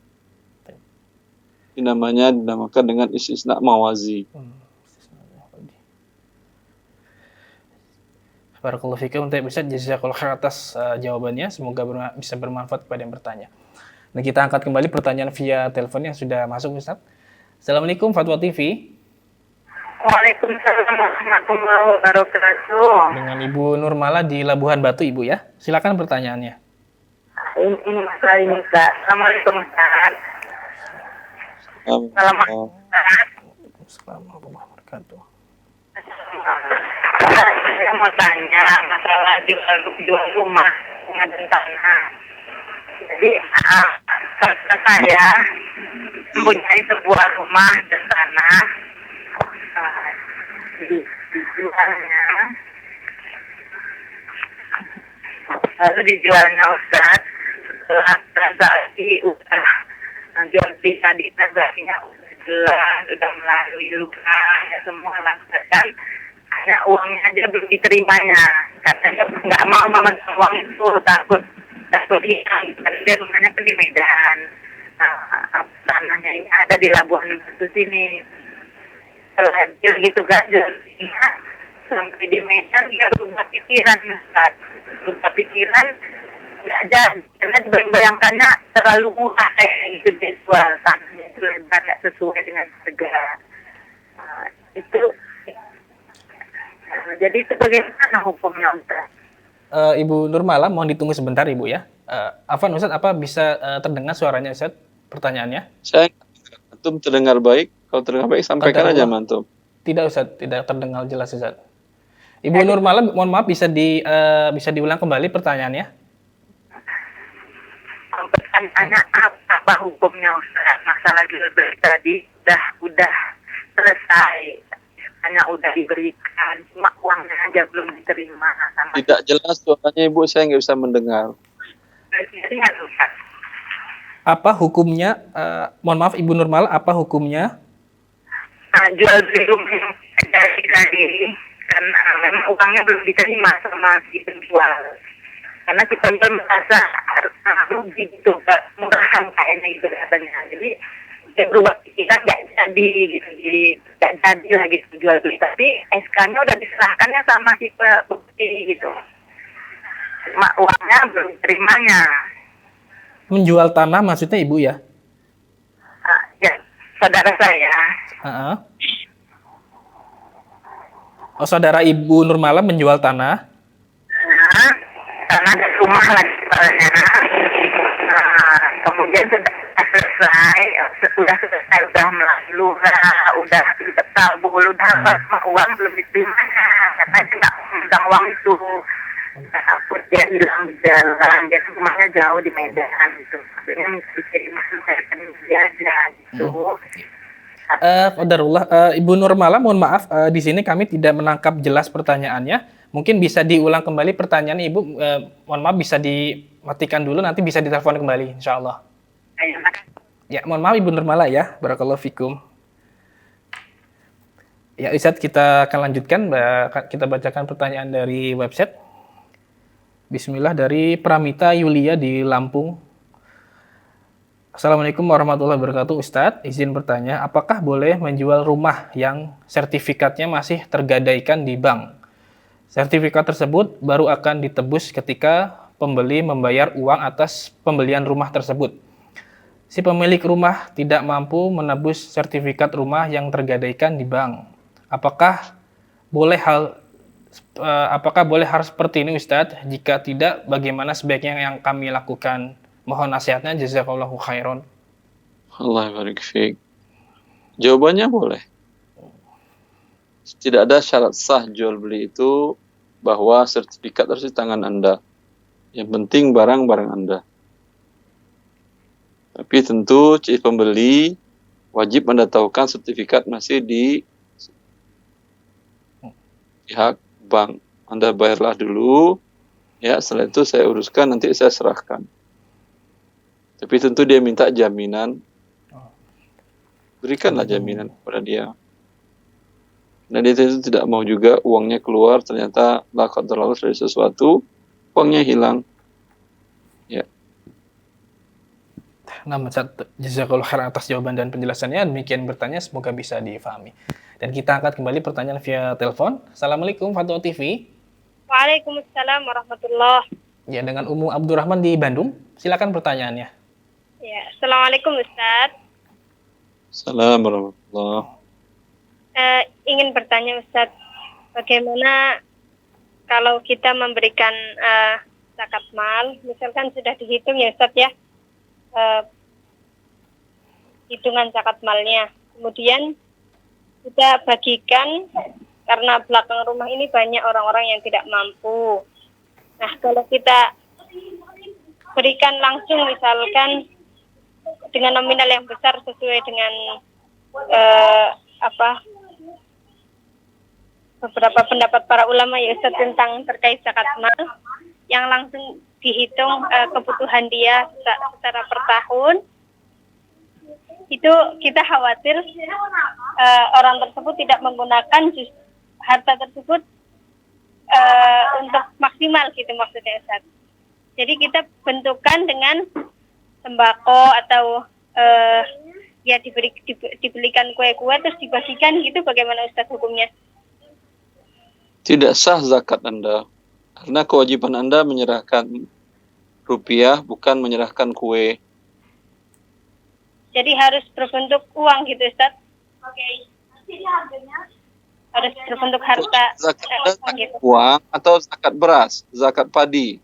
Dinamakan dengan istisna mawazi. Barakallahu fikum untuk Ustaz, jazakallahu khair atas jawabannya. Semoga bisa bermanfaat kepada yang bertanya. Nah, kita angkat kembali pertanyaan via telepon yang sudah masuk, Ustaz. Assalamualaikum Fatwa TV. Waalaikumsalam warahmatullahi wabarakatuh. Dengan Ibu Nurmala di Labuhan Batu, Ibu ya. Silakan pertanyaannya. Ini masalah ini, Ustaz. Assalamualaikum, Ustaz. Assalamualaikum, Ustaz. Assalamualaikum warahmatullahi wabarakatuh. Saya mau tanya masalah jual rumah dan tanah. Jadi saudara saya mempunyai sebuah rumah dan tanah. Dijualnya Ustaz, setelah transaksi udah jual beli tadi, transaksinya udah jelas, udah melalui ya semua langsung. Hanya uangnya aja belum diterimanya. Katanya nggak mau memegang uang itu, takut hilang. Karena dia rumahnya kan di Medan. Tanahnya ini ada di Labuhan Batu sini. Terlanjur gitu gajah. Sampai di Medan dia berubah pikiran, Ustaz. Berubah pikiran nggak jadi. Karena bayangkannya terlalu murah kayak gitu dijual. Tanahnya itu lebar nggak sesuai dengan harga. Itu jadi itu bagaimana hukumnya, Ustaz? Ibu Nurmala, mohon ditunggu sebentar, Ibu ya. Afwan, Ustaz, apa bisa terdengar suaranya, Ustaz? Pertanyaannya? Saya antum terdengar baik. Kalau terdengar baik sampaikan aja mantum. Tidak, Ustaz, tidak terdengar jelas, Ustaz. Ibu Nurmala, mohon maaf bisa diulang kembali pertanyaannya? Pertanyaannya apa hukumnya, Ustaz? Masalah jual beli tadi udah selesai. Hanya udah diberikan, cuma uangnya aja belum diterima. Tidak jelas suaranya, Ibu, saya nggak bisa mendengar. Apa hukumnya, mohon maaf Ibu Nurmala, apa hukumnya? Jual beli rumah yang dari tadi, karena memang uangnya belum diterima sama si penjual. Karena si penjual merasa rugi gitu, murahan kayaknya gitu katanya. Jadi dia berubah pikiran nggak jadi gitu, nggak jadi lagi jual beli, tapi SK-nya udah diserahkannya sama si pembeli gitu, cuma uangnya belum diterimanya. Menjual tanah maksudnya Ibu ya? Ya, saudara saya. Oh, saudara Ibu Nurmala menjual tanah? Tanah dan rumah lagi soalnya. kemudian selesai, udah melalui lurah, udah tabul, udah uang belum diterima, katanya nggak memegang uang itu. Takut dia hilang di jalan, dia rumahnya jauh di Medan gitu. Akhirnya minta dikiriman, saya kan dia aja gitu. Qadarullah, Ibu Nurmala, mohon maaf, di sini kami tidak menangkap jelas pertanyaannya. Mungkin bisa diulang kembali pertanyaannya, Ibu. Mohon maaf, bisa dimatikan dulu, nanti bisa ditelepon kembali, insya Allah. Ayo, makasih. Ya, mohon maaf Ibu Nurmala ya. Barakallahu fikum. Ya, Ustadz, kita akan lanjutkan. Kita bacakan pertanyaan dari website. Bismillah, dari Pramita Yulia di Lampung. Assalamualaikum warahmatullahi wabarakatuh. Ustadz, izin bertanya, apakah boleh menjual rumah yang sertifikatnya masih tergadaikan di bank? Sertifikat tersebut baru akan ditebus ketika pembeli membayar uang atas pembelian rumah tersebut. Si pemilik rumah tidak mampu menebus sertifikat rumah yang tergadaikan di bank. Apakah boleh hal seperti ini, Ustadz? Jika tidak, bagaimana sebaiknya yang kami lakukan? Mohon nasihatnya, jazakallahu khairan. Allah barik fiik. Jawabannya boleh. Tidak ada syarat sah jual beli itu bahwa sertifikat harus di tangan Anda. Yang penting barang-barang Anda. Tapi tentu si pembeli wajib mendatangkan sertifikat masih di pihak bank. Anda bayarlah dulu, ya setelah itu saya uruskan, nanti saya serahkan. Tapi tentu dia minta jaminan. Berikanlah jaminan kepada dia. Dan dia tentu tidak mau juga uangnya keluar, ternyata la qadarullah dari sesuatu, uangnya hilang. Ya. Nah, jazakallahu khairan atas jawaban dan penjelasannya. Demikian bertanya, semoga bisa difahami. Dan kita angkat kembali pertanyaan via telepon. Assalamualaikum Fatwa TV. Waalaikumsalam warahmatullahi. Ya, dengan Umu Abdurrahman di Bandung. Silakan pertanyaannya. Ya, Assalamualaikum Ustadz. Assalamualaikum warahmatullahi. Ingin bertanya Ustadz, bagaimana kalau kita memberikan zakat mal, misalkan sudah dihitung ya Ustadz ya, hitungan zakat malnya, kemudian kita bagikan karena belakang rumah ini banyak orang-orang yang tidak mampu. Nah, kalau kita berikan langsung misalkan dengan nominal yang besar sesuai dengan beberapa pendapat para ulama ya Ustaz tentang terkait zakat mal yang langsung dihitung kebutuhan dia secara per tahun, itu kita khawatir orang tersebut tidak menggunakan harta tersebut untuk maksimal gitu maksudnya Ustaz. Jadi kita bentukan dengan sembako atau ya dibelikan kue-kue terus dibagikan gitu, bagaimana Ustaz hukumnya? Tidak sah zakat Anda. Karena kewajiban Anda menyerahkan rupiah, bukan menyerahkan kue. Jadi harus berbentuk uang gitu Ustaz? Oke. Harus berbentuk harta Zakat uang gitu. uang atau zakat beras, zakat padi,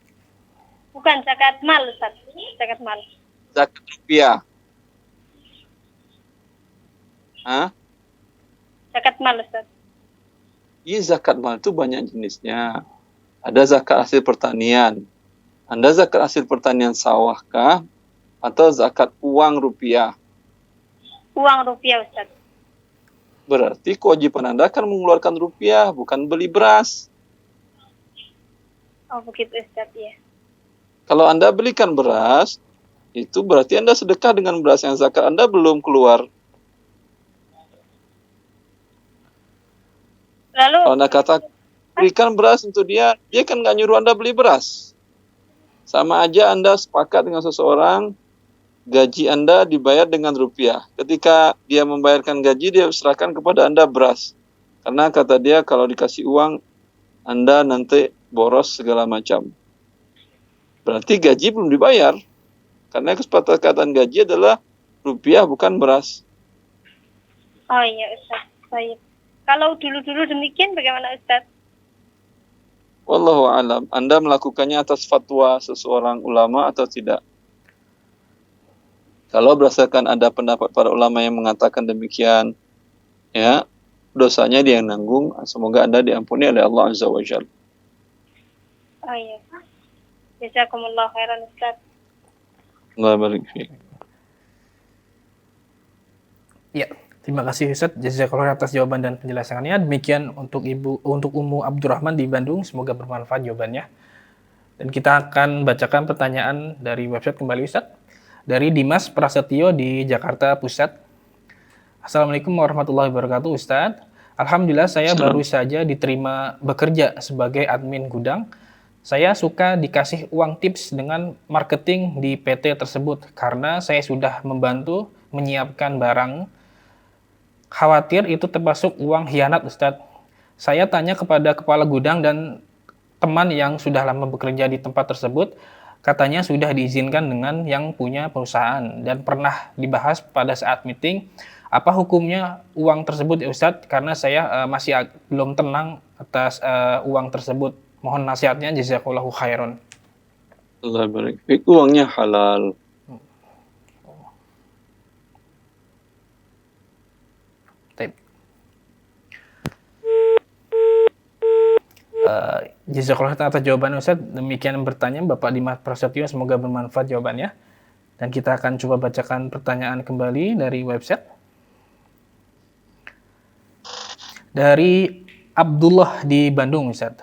Bukan zakat mal Ustaz. Zakat mal. zakat rupiah. Hah? Zakat mal Ustaz. Iya, zakat mal itu banyak jenisnya. Ada zakat hasil pertanian. Anda zakat hasil pertanian sawah kah? Atau zakat uang rupiah? Uang rupiah Ustaz. Berarti kewajiban Anda akan mengeluarkan rupiah, bukan beli beras. Oh begitu Ustaz ya. Kalau Anda belikan beras, itu berarti Anda sedekah dengan beras yang zakat Anda belum keluar. Lalu Kalau Anda kata berikan beras untuk dia kan nggak nyuruh Anda beli beras. Sama aja Anda sepakat dengan seseorang, gaji Anda dibayar dengan rupiah. Ketika dia membayarkan gaji, dia serahkan kepada Anda beras. Karena kata dia kalau dikasih uang, Anda nanti boros segala macam. Berarti gaji belum dibayar. Karena kesepakatan gaji adalah rupiah, bukan beras. oh iya Ustaz. Baik. Kalau dulu-dulu demikian bagaimana Ustaz? Wallahu alam. Anda melakukannya atas fatwa seseorang ulama atau tidak? Kalau berdasarkan ada pendapat para ulama yang mengatakan demikian, ya, dosanya dia yang nanggung. Semoga Anda diampuni oleh Allah Azza wa Jalla. Oh iya. Jazakumullah khairan Ustaz. Allah barik fiik. Ya, terima kasih Ustaz Jazakallah atas jawaban dan penjelasannya. Demikian untuk Ummu Abdurrahman di Bandung, semoga bermanfaat jawabannya. Dan kita akan bacakan pertanyaan dari website kembali Ustaz. Dari Dimas Prasetyo di Jakarta Pusat. Assalamualaikum warahmatullahi wabarakatuh Ustaz. Alhamdulillah saya baru saja diterima bekerja sebagai admin gudang. Saya suka dikasih uang tips dengan marketing di PT tersebut karena saya sudah membantu menyiapkan barang. Khawatir itu termasuk uang khianat Ustaz. Saya tanya kepada kepala gudang dan teman yang sudah lama bekerja di tempat tersebut, katanya sudah diizinkan dengan yang punya perusahaan dan pernah dibahas pada saat meeting. Apa hukumnya uang tersebut ya Ustadz? Karena saya masih belum tenang atas uang tersebut. Mohon nasihatnya, jazakallahu khairan. Allah barik fiik. Uangnya halal. Jazakallah atas jawaban Ustaz. Demikian bertanya Bapak Dimas Prasetyo, semoga bermanfaat jawabannya. Dan kita akan coba bacakan pertanyaan kembali dari website. Dari Abdullah di Bandung Ustaz.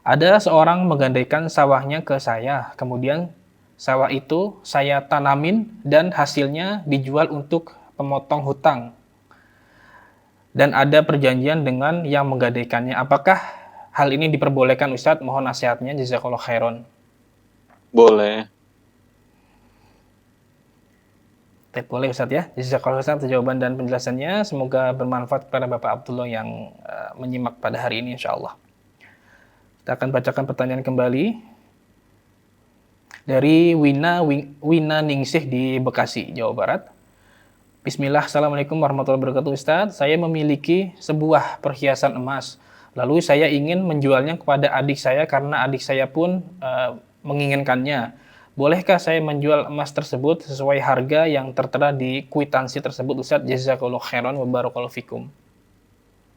Ada seorang menggandaikan sawahnya ke saya, kemudian sawah itu saya tanamin dan hasilnya dijual untuk pemotong hutang. Dan ada perjanjian dengan yang menggadaikannya. Apakah hal ini diperbolehkan Ustadz? Mohon nasihatnya, jazakallahu khairan. Boleh. Boleh Ustadz ya. Jazakallahu Ustadz jawaban dan penjelasannya. Semoga bermanfaat kepada Bapak Abdullah yang menyimak pada hari ini insya Allah. Kita akan bacakan pertanyaan kembali. Dari Wina Ningsih di Bekasi, Jawa Barat. Bismillah, Assalamualaikum warahmatullahi wabarakatuh Ustadz. Saya memiliki sebuah perhiasan emas. Lalu saya ingin menjualnya kepada adik saya karena adik saya pun menginginkannya. Bolehkah saya menjual emas tersebut sesuai harga yang tertera di kwitansi tersebut Ustadz? Jazakallahu khairan wa barakallahu fikum.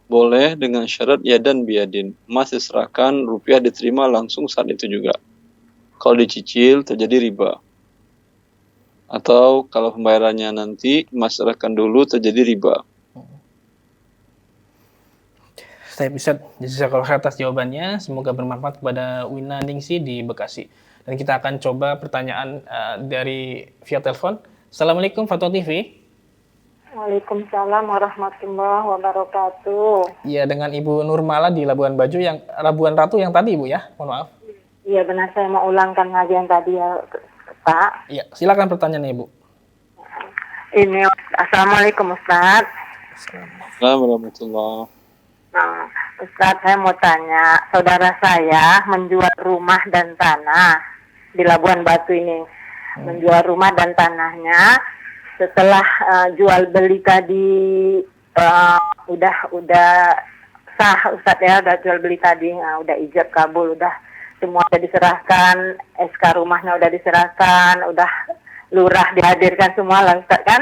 Boleh dengan syarat yadan biadin. Emas diserahkan, rupiah diterima langsung saat itu juga. Kalau dicicil terjadi riba. Atau kalau pembayarannya nanti emas serahkan dulu terjadi riba. Saya bisa jazakallahu atas jawabannya. Semoga bermanfaat kepada Wina Ningsi di Bekasi. Dan kita akan coba pertanyaan dari via telepon. Assalamualaikum Fatwa TV. Waalaikumsalam warahmatullahi wabarakatuh. Iya, dengan Ibu Nurmala di Labuan Ratu yang tadi Ibu ya. Mohon maaf. Iya benar, saya mau ulangkan ngajian tadi ya Pak. Iya, silakan pertanyaannya Ibu. Ini Assalamualaikum Ustaz. Assalamualaikum. Nah, Ustaz, saya mau tanya, saudara saya menjual rumah dan tanah di Labuan Batu ini. Menjual rumah dan tanahnya setelah jual beli tadi udah sah Ustaz ya, udah jual beli tadi, udah ijab kabul, udah semua udah diserahkan, SK rumahnya udah diserahkan, udah lurah dihadirkan semua lah Ustaz kan.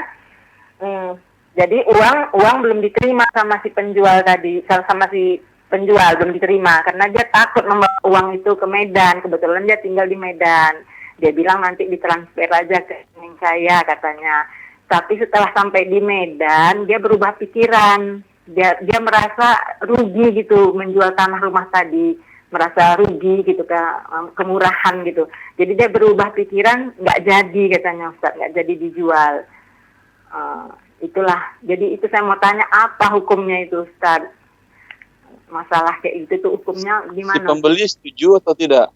Jadi uang belum diterima sama si penjual tadi, sama si penjual belum diterima karena dia takut membawa uang itu ke Medan. Kebetulan dia tinggal di Medan. Dia bilang nanti ditransfer aja ke rekening saya katanya. Tapi setelah sampai di Medan dia berubah pikiran. Dia merasa rugi gitu menjual tanah rumah tadi, merasa rugi gitu kemurahan gitu. Jadi dia berubah pikiran, nggak jadi katanya Ustaz, nggak jadi dijual. Itulah, jadi itu saya mau tanya apa hukumnya itu Ustaz? Masalah kayak gitu tuh hukumnya gimana? Si pembeli setuju atau tidak?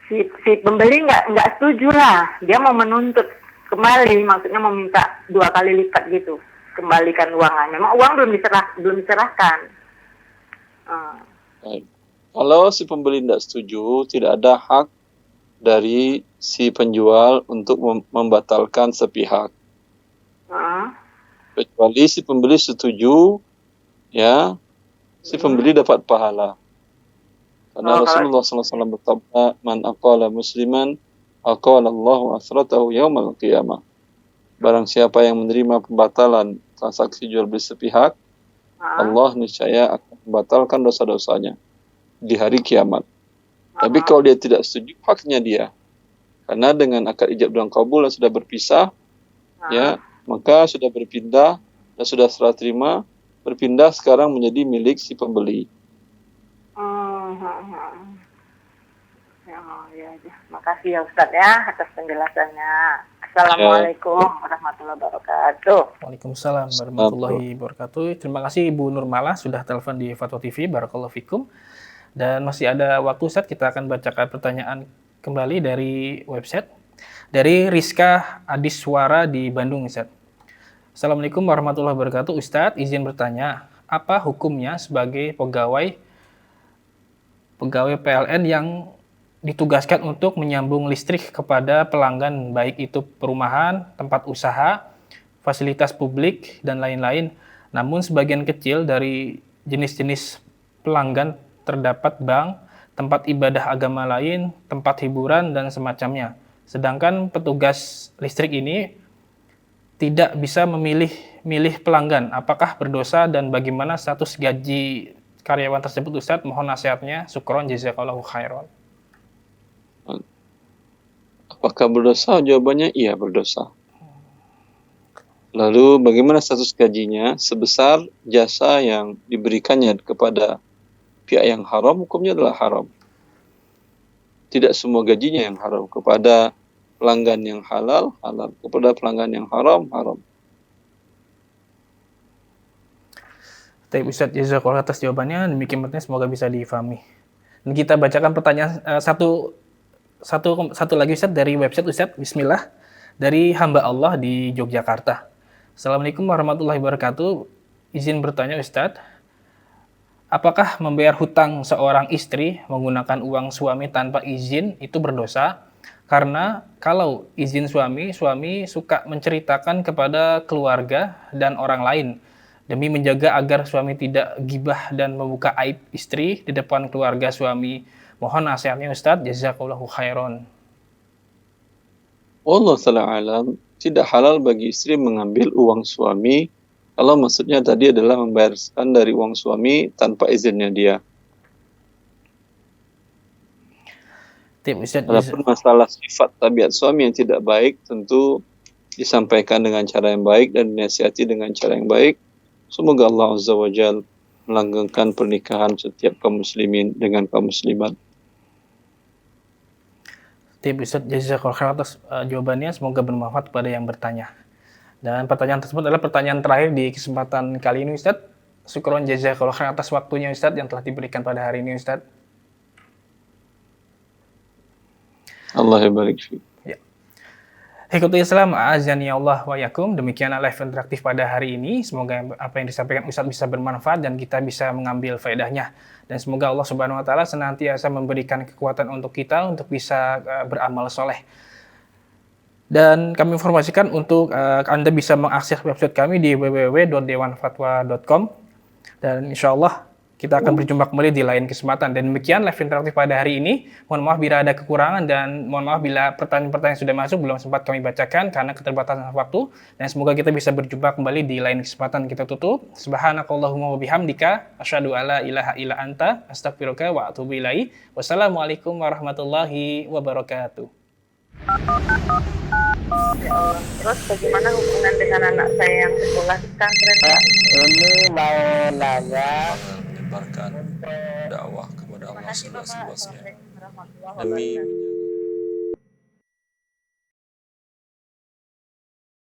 Si pembeli nggak setuju lah, dia mau menuntut kembali, maksudnya mau minta 2 kali lipat gitu, kembalikan uangnya. Memang uang belum diserahkan. Baik. Kalau si pembeli tidak setuju, tidak ada hak dari si penjual untuk membatalkan sepihak. Kecuali si pembeli setuju, ya, si pembeli dapat pahala. Karena Rasulullah SAW berkata, "Man aqala musliman aqalallahu asratahu yaumal qiyamah. Barang siapa yang menerima pembatalan transaksi jual beli sepihak, Allah niscaya akan membatalkan dosa-dosanya di hari kiamat. Tapi kalau dia tidak setuju, haknya dia. Karena dengan akad ijab dan kabul dan sudah berpisah, ya, maka sudah berpindah dan sudah serah terima, berpindah sekarang menjadi milik si pembeli. Ya. Makasih ya Ustadz ya atas penjelasannya. Assalamualaikum warahmatullahi wabarakatuh. Waalaikumsalam warahmatullahi wabarakatuh. Terima kasih Ibu Nurmala sudah telepon di Fatwa TV. Barakallahu fikum. Dan masih ada waktu Ustadz, kita akan bacakan pertanyaan kembali dari website. Dari Rizka Adiswara di Bandung Ustadz. Assalamualaikum warahmatullahi wabarakatuh. Ustadz, izin bertanya, apa hukumnya sebagai pegawai PLN yang ditugaskan untuk menyambung listrik kepada pelanggan, baik itu perumahan, tempat usaha, fasilitas publik, dan lain-lain. Namun sebagian kecil dari jenis-jenis pelanggan terdapat bank, tempat ibadah agama lain, tempat hiburan, dan semacamnya. Sedangkan petugas listrik ini tidak bisa memilih pelanggan. Apakah berdosa dan bagaimana status gaji karyawan tersebut Ustadz? Mohon nasihatnya. Syukron jazakallahu khairan. Apakah berdosa? Jawabannya iya, berdosa. Lalu bagaimana status gajinya? Sebesar jasa yang diberikannya kepada pihak yang haram, hukumnya adalah haram. Tidak semua gajinya yang haram. Kepada pelanggan yang halal, halal. Kepada pelanggan yang haram, haram. Baik Ustadz, jazakallahu atas jawabannya. Demikian berarti semoga bisa difahami. Dan kita bacakan pertanyaan satu lagi Ustadz dari website Ustadz. Bismillah. Dari hamba Allah di Yogyakarta. Assalamualaikum warahmatullahi wabarakatuh. Izin bertanya Ustadz, apakah membayar hutang seorang istri menggunakan uang suami tanpa izin itu berdosa? Karena kalau izin suami suka menceritakan kepada keluarga dan orang lain demi menjaga agar suami tidak gibah dan membuka aib istri di depan keluarga suami. Mohon nasihatnya Ustadz, jazakallahu khairan. Allah Ta'ala alam, tidak halal bagi istri mengambil uang suami kalau maksudnya tadi adalah membayarkan dari uang suami tanpa izinnya dia. Walaupun masalah sifat tabiat suami yang tidak baik tentu disampaikan dengan cara yang baik dan dinasihati dengan cara yang baik. Semoga Allah Azza wa Jalla melanggengkan pernikahan setiap kaum muslimin dengan kaum muslimat. Ustadz, jazakallahu khairan atas jawabannya, semoga bermanfaat kepada yang bertanya. Dan pertanyaan tersebut adalah pertanyaan terakhir di kesempatan kali ini Ustadz. Syukron jazakallahu khairan atas waktunya Ustadz yang telah diberikan pada hari ini Ustadz. Allah barik fiik. Ya. Hikatul Islam, azani Allah wa yakum. Demikianlah live interaktif pada hari ini. Semoga apa yang disampaikan Ustadz bisa bermanfaat dan kita bisa mengambil faedahnya. Dan semoga Allah Subhanahu wa taala senantiasa memberikan kekuatan untuk kita untuk bisa beramal soleh. Dan kami informasikan untuk Anda bisa mengakses website kami di www.dewanfatwa.com. Dan insya Allah kita akan berjumpa kembali di lain kesempatan. Dan demikian live interaktif pada hari ini. Mohon maaf bila ada kekurangan dan mohon maaf bila pertanyaan-pertanyaan sudah masuk belum sempat kami bacakan karena keterbatasan waktu. Dan semoga kita bisa berjumpa kembali di lain kesempatan. Kita tutup. Subhanakallahumma wa bihamdika asyhadu alla ilaha illa anta astaghfiruka wa atubu ilaik. Wassalamualaikum warahmatullahi wabarakatuh. Ya Allah. Terus bagaimana hubungan dengan anak saya yang sekolah di pesantren? Ini mau nanya. Menyebarkan dakwah kepada Allah seluas-luasnya Assalamualaikum warahmatullahi demi wabarakatuh.